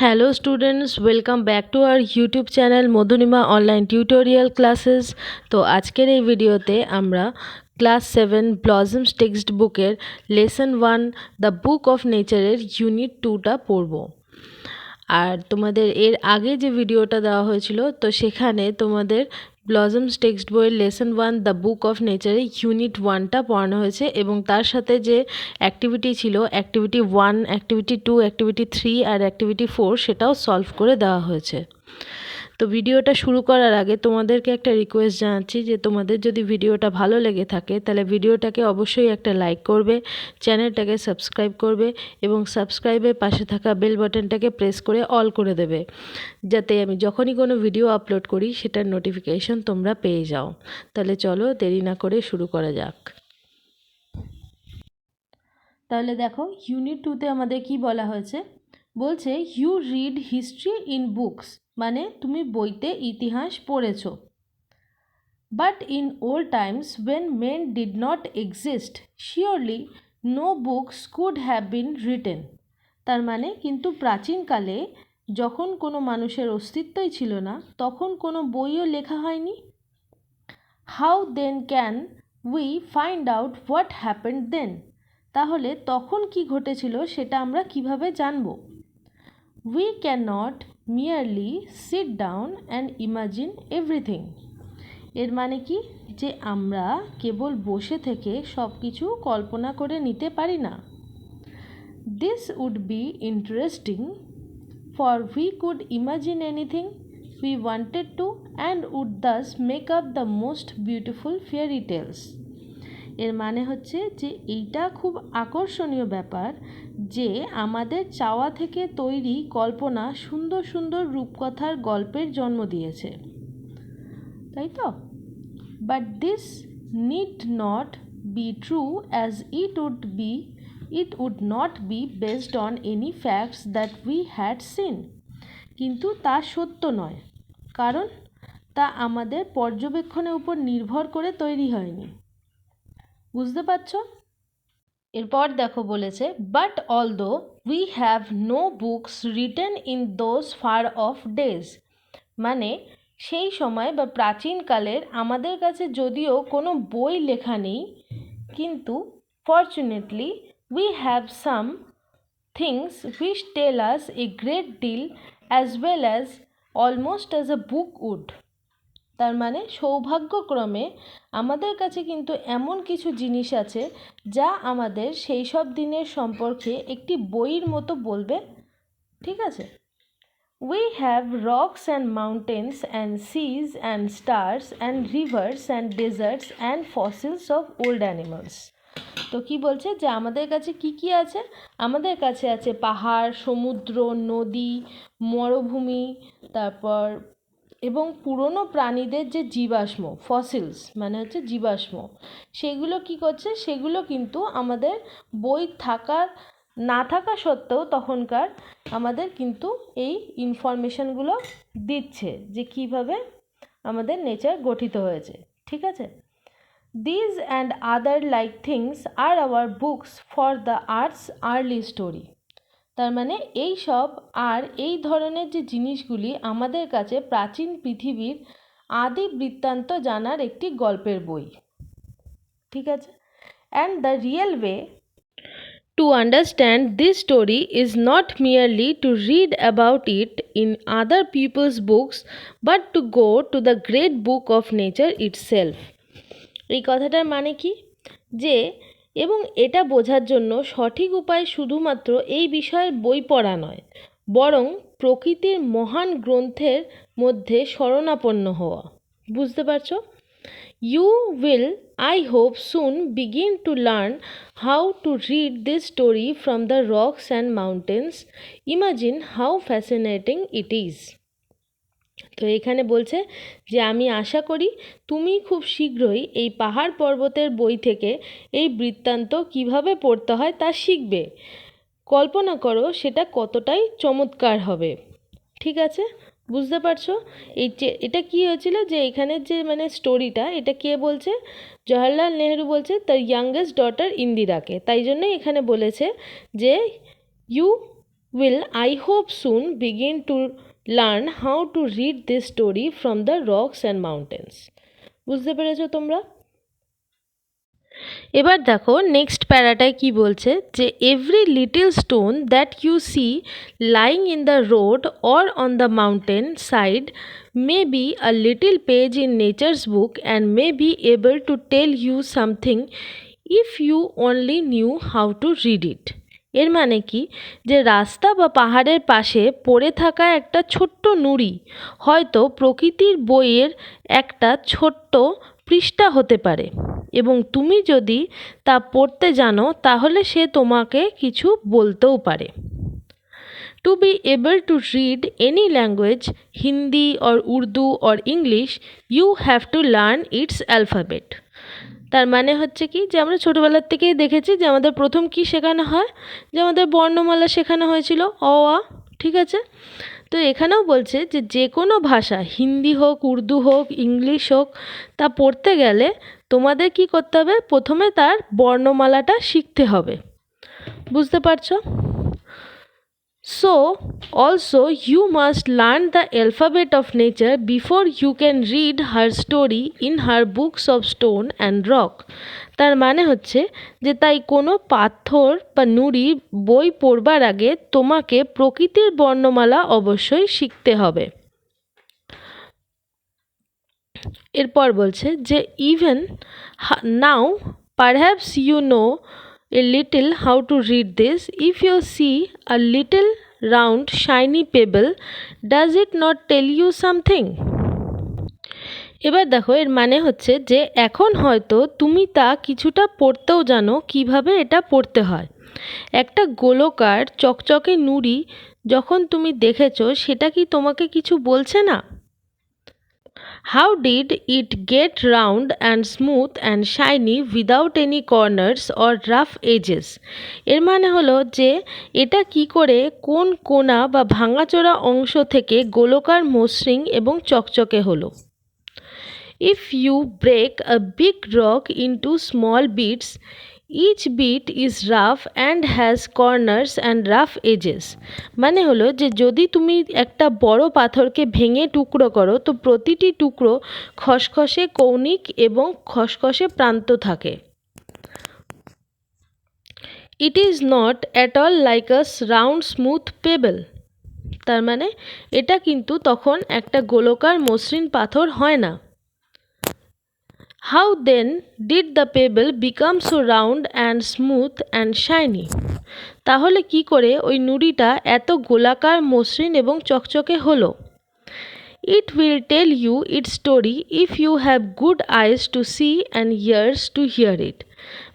Hello students, welcome back to our YouTube channel Madhunima Online Tutorial Classes. তো আজকের এই ভিডিওতে আমরা ক্লাস 7 ব্লজমস টেক্সট বুকের লেসন 1 দ্য বুক অফ নেচারের ইউনিট 2টা পড়ব। আর তোমাদের এর আগে যে ভিডিওটা দেওয়া হয়েছিল তো সেখানে তোমাদের ব্লজমস টেক্সট বইয়ের লেসন 1 দ্য বুক অফ নেচারে ইউনিট 1টা পড়ানো হয়েছে এবং তার সাথে যে অ্যাক্টিভিটি ছিল অ্যাক্টিভিটি 1, অ্যাক্টিভিটি 2, অ্যাক্টিভিটি 3 আর অ্যাক্টিভিটি 4 সেটাও সলভ করে দেওয়া হয়েছে। তো ভিডিওটা শুরু করার আগে তোমাদেরকে একটা রিকোয়েস্ট জানাচ্ছি যে তোমাদের যদি ভিডিওটা ভালো লেগে থাকে তাহলে ভিডিওটাকে অবশ্যই একটা লাইক করবে, চ্যানেলটাকে সাবস্ক্রাইব করবে এবং সাবস্ক্রাইবের পাশে থাকা বেল বাটনটাকে প্রেস করে অল করে দেবে, যাতে আমি যখনই কোনো ভিডিও আপলোড করি সেটার নোটিফিকেশন তোমরা পেয়ে যাও। তাহলে চলো দেরি না করে শুরু করা যাক। তাহলে দেখো ইউনিট 2তে আমাদের কি বলা হয়েছে, বলছে you read history in books, মানে তুমি বইতে ইতিহাস পড়েছো। But in old times when men did not exist surely no books could have been written. তার মানে কিন্তু প্রাচীনকালে যখন কোনো মানুষের অস্তিত্বই ছিল না তখন কোনো বইও লেখা হয়নি। How then can we find out what happened then, তাহলে তখন কি ঘটেছিল সেটা আমরা কিভাবে জানব? We can not merely sit down and imagine everything. এর মানে কি, যে আমরা কেবল বসে থেকে সব কিছু কল্পনা করে নিতে পারি না। This would be interesting for we could imagine anything we wanted to and would thus make up the most beautiful fairy tales. এর মানে হচ্ছে যে এইটা খুব আকর্ষণীয় ব্যাপার যে আমাদের চাওয়া থেকে তৈরি কল্পনা সুন্দর সুন্দর রূপকথার গল্পের জন্ম দিয়েছে, তাই তো? But this need not be true as it would not be based on any facts that we had seen. কিন্তু তা সত্য নয়, কারণ তা আমাদের পর্যবেক্ষণের উপর নির্ভর করে তৈরি হয়নি। বুঝতে পারছ? এরপর দেখো বলেছে but although we have no books written in those far off days, মানে সেই সময় বা প্রাচীনকালের আমাদের কাছে যদিও কোনো বই লেখা নেই, কিন্তু fortunately we have some things which tell us a great deal as well as almost as a book would. তার মানে সৌভাগ্যক্রমে আমাদের কাছে কিন্তু এমন কিছু জিনিস আছে যা আমাদের সেই সব দিনের সম্পর্কে একটি বইয়ের মতো বলবে, ঠিক আছে? We have rocks and mountains and seas and stars and rivers and deserts and fossils of old animals. তো কি বলছে যে আমাদের কাছে কি কি আছে? আমাদের কাছে আছে পাহাড়, সমুদ্র, নদী, মরুভূমি, তারপর এবং পুরনো প্রাণীদের যে জীবাশ্ম, ফসিলস মানে হচ্ছে জীবাশ্ম, সেগুলো কি করছে, সেগুলো কিন্তু আমাদের বই থাকার না থাকা সত্ত্বেও তখনকার আমাদের কিন্তু এই ইনফরমেশনগুলো দিচ্ছে যে কিভাবে আমাদের নেচার গঠিত হয়েছে, ঠিক আছে? These and other like things are our books for the Earth's early story. তার মানে এই সব আর এই ধরনের যে জিনিসগুলি আমাদের কাছে প্রাচীন পৃথিবীর আদি বৃত্তান্ত জানার একটি গল্পের বই, ঠিক আছে? And the real way to understand this story is not merely to read about it in other people's books but to go to the great book of nature itself. এই কথাটার মানে কি, যে এবং এটা বোঝার জন্য সঠিক উপায় শুধুমাত্র এই বিষয়ের বই পড়া নয়, বরং প্রকৃতির মহান গ্রন্থের মধ্যে শরণাপন্ন হওয়া। বুঝতে পারছো? You will, I hope, soon begin to learn how to read this story from the rocks and mountains. Imagine how fascinating it is. তো এখানে বলছে যে আমি আশা করি তুমি খুব শীঘ্রই এই পাহাড় পর্বতের বই থেকে এই বৃত্তান্ত কিভাবে পড়তে হয় তা শিখবে। কল্পনা করো সেটা কতটাই চমৎকার হবে, ঠিক আছে? বুঝতে পারছো? এটা কি হয়েছিল যে এখানের যে মানে স্টোরিটা, এটা কে বলছে? জওহরলাল নেহরু বলছে তার ইয়াংগেস্ট ডটার ইন্দিরাকে। তাই জন্যই এখানে বলেছে যে you will, I hope, soon begin to learn how to read this story from the rocks and mountains. বুঝতে পেরেছো তোমরা? এবার দেখো নেক্সট প্যারাটায় কি বলছে যে every little stone that you see lying in the road or on the mountain side may be a little page in nature's book and may be able to tell you something if you only knew how to read it. এর মানে কি যে রাস্তা বা পাহাড়ের পাশে পড়ে থাকা একটা ছোট্ট নুড়ি হয়তো প্রকৃতির বইয়ের একটা ছোট্ট পৃষ্ঠা হতে পারে এবং তুমি যদি তা পড়তে জানো তাহলে সে তোমাকে কিছু বলতেও পারে। To be able to read any language, Hindi or Urdu or English, you have to learn its alphabet. তার মানে হচ্ছে কি যে আমরা ছোটোবেলার থেকেই দেখেছি যে আমাদের প্রথম কি শেখানো হয়, যে আমাদের বর্ণমালা শেখানো হয়েছিল অ আ, ঠিক আছে। তো এখানেও বলছে যে যে কোনো ভাষা হিন্দি হোক, উর্দু হোক, ইংলিশ হোক, তা পড়তে গেলে তোমাদের কি করতে হবে, প্রথমে তার বর্ণমালাটা শিখতে হবে। বুঝতে পারছো? So, also you must learn the alphabet of nature before you can read her story in her books of stone and rock. তার মানে হচ্ছে যে তাই কোনো পাথর বা নুড়ি বই পড়বার আগে তোমাকে প্রকৃতির বর্ণমালা অবশ্যই শিখতে হবে। এরপর বলছে যে even now perhaps you know a little how to read this. If you see a little round shiny pebble, does it not tell you something? এবার দেখো এর মানে হচ্ছে যে এখন হয়তো তুমি তা কিছুটা পড়তেও জানো কিভাবে এটা পড়তে হয়। একটা গোলকার চকচকে নুড়ি যখন তুমি দেখেছো সেটা কি তোমাকে কিছু বলছে না? How did it get round and smooth and shiny without any corners or rough edges? এর মানে হলো যে এটা কি করে কোন কোনা বা ভাঙাচোরা অংশ থেকে গোলকার মসৃণ এবং চকচকে হলো। If you break a big rock into small bits, each bit is rough and has corners and rough edges. মানে হলো যে যদি তুমি একটা বড় পাথরকে ভেঙে টুকরো করো তো প্রতিটি টুকরো খসখসে কৌণিক এবং খসখসে প্রান্ত থাকে। It is not at all like a round smooth pebble. তার মানে এটা কিন্তু তখন একটা গোলকার মসৃণ পাথর হয় না। How then did the pebble become so round and smooth and shiny? তাহলে কি করে ওই নুড়িটা এত গোলাকার মসৃণ এবং চকচকে হলো? It will tell you its story if you have good eyes to see and ears to hear it.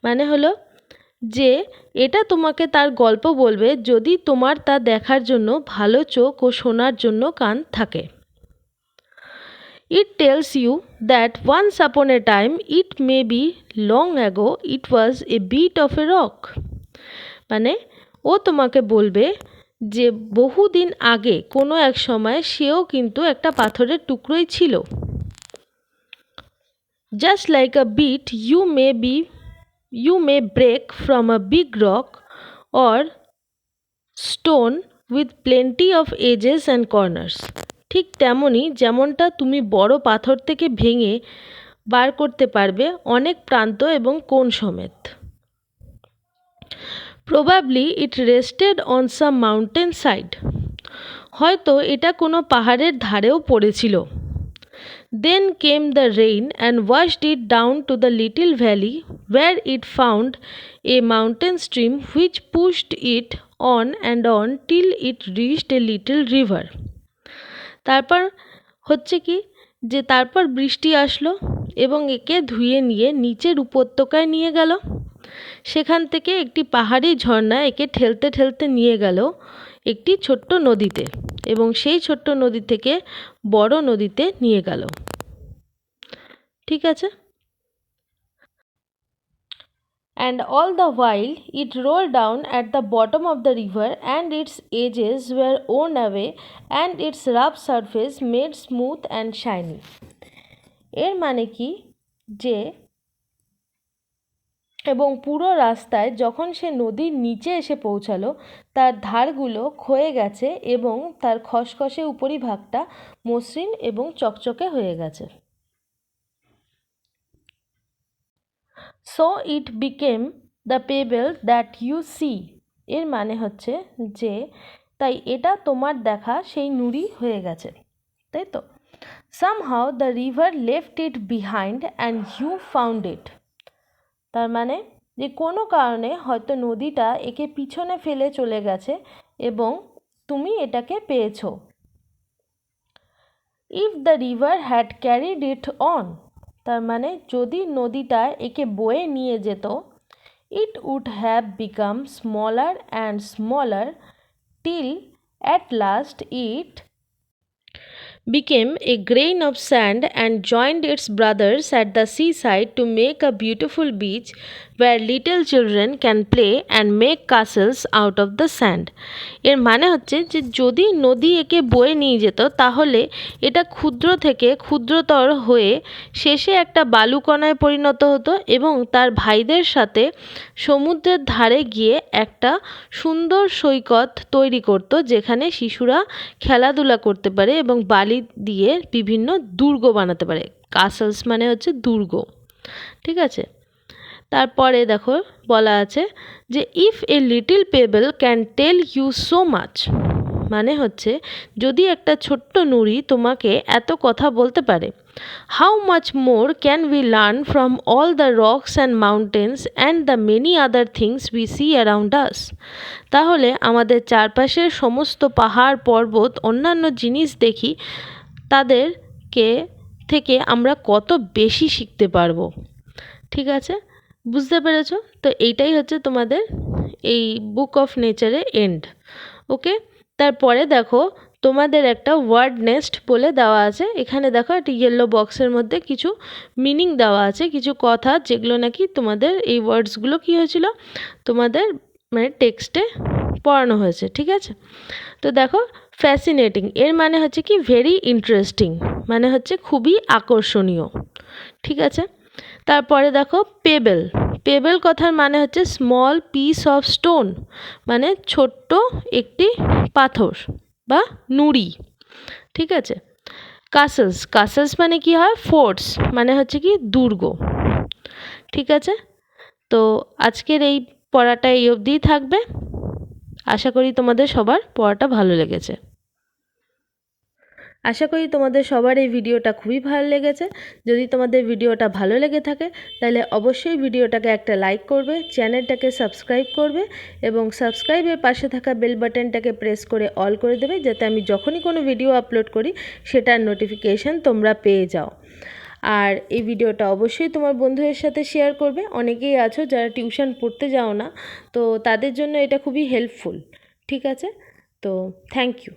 মানে হলো যে এটা তোমাকে তার গল্প বলবে যদি তোমার তা দেখার জন্য ভালো চোখ ও শোনার জন্য কান থাকে। It tells you that once upon a time, it may be long ago, it was a bit of a rock. মানে ও তোমাকে বলবে যে বহুদিন আগে কোনো এক সময় সেও কিন্তু একটা পাথরের টুকরোই ছিল। Just like a beat you may break from a big rock or stone with plenty of edges and corners. ঠিক তেমনই যেমনটা তুমি বড় পাথর থেকে ভেঙে বার করতে পারবে অনেক প্রান্ত এবং কোণ সমেত। Probably it rested on some mountain side. হয়তো এটা কোনো পাহাড়ের ধারেও পড়েছিল। Then came the rain and washed it down to the little valley where it found a mountain stream which pushed it on and on till it reached a little river. তারপর হচ্ছে কি যে তারপর বৃষ্টি আসলো এবং একে ধুয়ে নিয়ে নিচের উপত্যকায় নিয়ে গেল। সেখান থেকে একটি পাহাড়ি ঝর্ণা একে ঠেলতে ঠেলতে নিয়ে গেল একটি ছোট্ট নদীতে এবং সেই ছোট্ট নদী থেকে বড় নদীতে নিয়ে গেল। ঠিক আছে। And all the while it rolled down at the bottom of the river and its edges were worn away and its rough surface made smooth and shiny. এর মানে কি যে এবং পুরো রাস্তায় যখন সে নদীর নিচে এসে পৌঁছালো তার ধারগুলো ক্ষয়ে গেছে এবং তার খসখসে উপরিভাগটা মসৃণ এবং চকচকে হয়ে গেছে। So it became the pebble that you see, এর মানে হচ্ছে যে তাই এটা তোমার দেখা সেই নুড়ি হয়ে গেছে, তাই তো। Somehow the river left it behind and you found it, তার মানে যে কোনো কারণে হয়তো নদীটা একে পিছনে ফেলে চলে গেছে এবং তুমি এটাকে পেয়েছো। If the river had carried it on, তার মানে যদি নদীটা একে বয়ে নিয়ে যেত, it would have become smaller and smaller till at last it became a grain of sand and joined its brothers at the seaside to make a beautiful beach where little children can play and make castles out of the sand. এর মানে হচ্ছে যে যদি নদী একে বয়ে নিয়ে যেত তাহলে এটা ক্ষুদ্র থেকে ক্ষুদ্রতর হয়ে শেষে একটা বালুকণায় পরিণত হতো এবং তার ভাইদের সাথে সমুদ্রের ধারে গিয়ে একটা সুন্দর সৈকত তৈরি করত যেখানে শিশুরা খেলাধুলা করতে পারে এবং বালি দিয়ে বিভিন্ন দুর্গ বানাতে পারে। কাসলস মানে হচ্ছে দুর্গ, ঠিক আছে। তারপরে দেখো বলা আছে যে if a little pebble can tell you so much, মানে হচ্ছে যদি একটা ছোট্ট নুড়ি তোমাকে এত কথা বলতে পারে, how much more can we learn from all the rocks and mountains and the many other things we see around us, তাহলে আমাদের চারপাশের সমস্ত পাহাড় পর্বত অন্যান্য জিনিস দেখি তাদেরকে থেকে আমরা কত বেশি শিখতে পারবো। ঠিক আছে, বুঝতে পেরেছো? তো এইটাই হচ্ছে তোমাদের এই বুক অফ নেচারের এন্ড। ওকে, তারপরে দেখো তোমাদের একটা ওয়ার্ড নেস্ট বলে দেওয়া আছে। এখানে দেখো একটা ইয়েলো বক্সের মধ্যে কিছু মিনিং দেওয়া আছে, কিছু কথা যেগুলো নাকি তোমাদের এই ওয়ার্ডসগুলো কী হয়েছিল তোমাদের মানে টেক্সটে পড়ানো হয়েছে। ঠিক আছে, তো দেখো ফ্যাসিনেটিং এর মানে হচ্ছে কি ভেরি ইন্টারেস্টিং, মানে হচ্ছে খুবই আকর্ষণীয়। ঠিক আছে, তারপরে দেখো পেবেল, পেবেল কথার মানে হচ্ছে স্মল পিস অফ স্টোন, মানে ছোট্ট একটি পাথর বা নুড়ি। ঠিক আছে, কাসলস, কাসলস মানে কি হয় ফোর্টস, মানে হচ্ছে কি দুর্গ। ঠিক আছে, তো আজকের এই পড়াটা এই অবধিই থাকবে। আশা করি তোমাদের সবার পড়াটা ভালো লেগেছে। আশা করি তোমাদের সবার এই ভিডিওটা খুবই ভালো লেগেছে। যদি তোমাদের ভিডিওটা ভালো লেগে থাকে তাহলে অবশ্যই ভিডিওটাকে একটা লাইক করবে, চ্যানেলটাকে সাবস্ক্রাইব করবে এবং সাবস্ক্রাইবের পাশে থাকা বেল বাটনটাকে প্রেস করে অল করে দেবে, যাতে আমি যখনই কোনো ভিডিও আপলোড করি সেটার নোটিফিকেশান তোমরা পেয়ে যাও। আর এই ভিডিওটা অবশ্যই তোমার বন্ধুদের সাথে শেয়ার করবে। অনেকেই আছো যারা টিউশন পড়তে যাও না, তো তাদের জন্য এটা খুবই হেল্পফুল। ঠিক আছে, তো থ্যাংক ইউ।